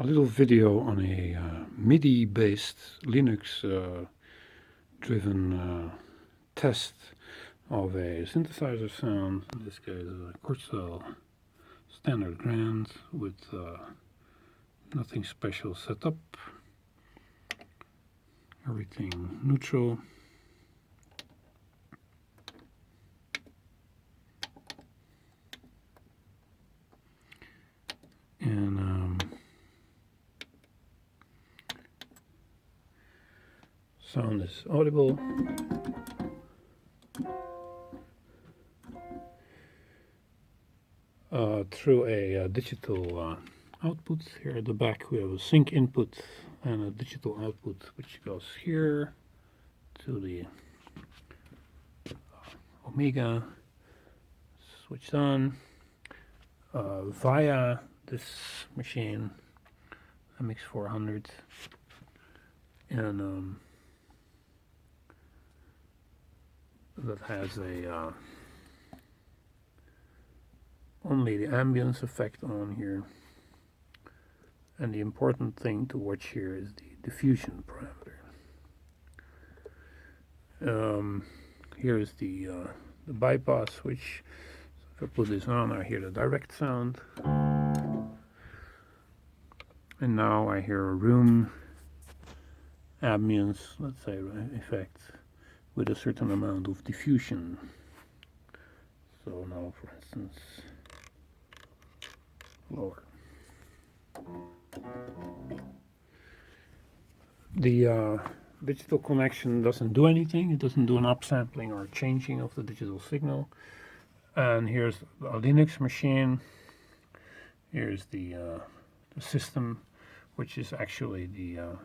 a little video on a MIDI-based Linux-driven test of a synthesizer sound. In this case, a Kurzweil standard grand with nothing special set up. Everything neutral. And sound is audible. Through a digital output. Here at the back we have a sync input and a digital output which goes here to the Omega, switched on via this machine, MX400, and that has a only the ambience effect on here, and the important thing to watch here is the diffusion parameter. Here is the bypass switch. So if I put this on, I hear the direct sound, and now I hear a room ambience, let's say, effect with a certain amount of diffusion. So now, for instance, lower. The digital connection doesn't do anything. It doesn't do an upsampling or changing of the digital signal. And here's a Linux machine. Here's the system, which is actually the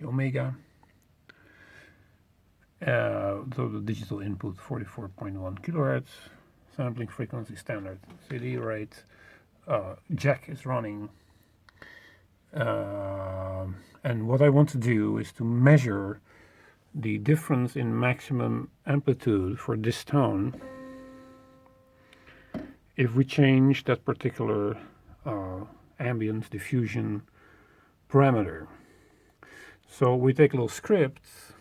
Omega. So the digital input 44.1 kilohertz, sampling frequency standard CD rate. Jack is running, and what I want to do is to measure the difference in maximum amplitude for this tone if we change that particular ambience diffusion parameter. So we take a little script,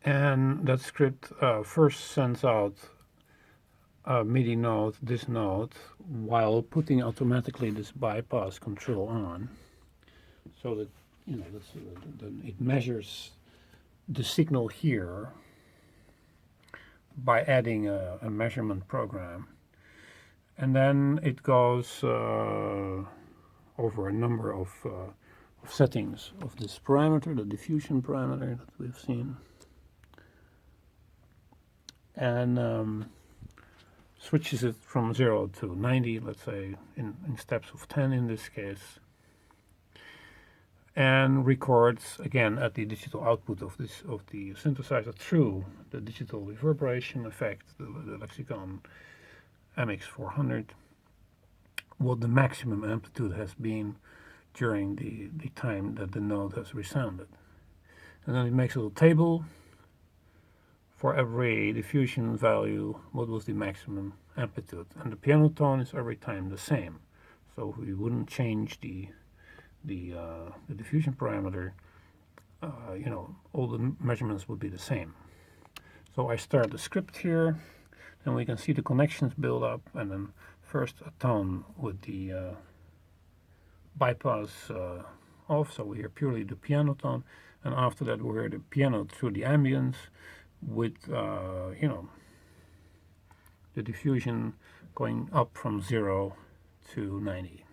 and that script first sends out a MIDI note, this note, while putting automatically this bypass control on, so that it measures the signal here by adding a measurement program, and then it goes over a number of settings of this parameter, the diffusion parameter that we've seen, and switches it from 0 to 90, let's say, in steps of 10 in this case, and records again at the digital output of the synthesizer through the digital reverberation effect, the Lexicon MX400, what the maximum amplitude has been during the time that the note has resounded. And then it makes a little table for every diffusion value, what was the maximum amplitude, and the piano tone is every time the same. So we wouldn't change the diffusion parameter. All the measurements would be the same. So I start the script here, and we can see the connections build up, and then first a tone with the bypass off, so we hear purely the piano tone, and after that we hear the piano through the ambience with the diffusion going up from 0 to 90.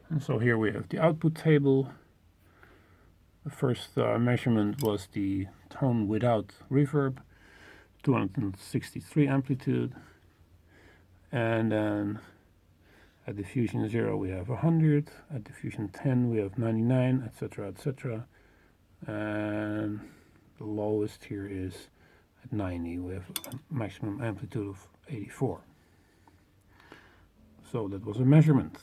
And so here we have the output table. The first measurement was the tone without reverb, 263 amplitude, and then At diffusion 0 we have 100, at diffusion 10 we have 99, etc., etc. And the lowest here is at 90, we have a maximum amplitude of 84. So that was a measurement.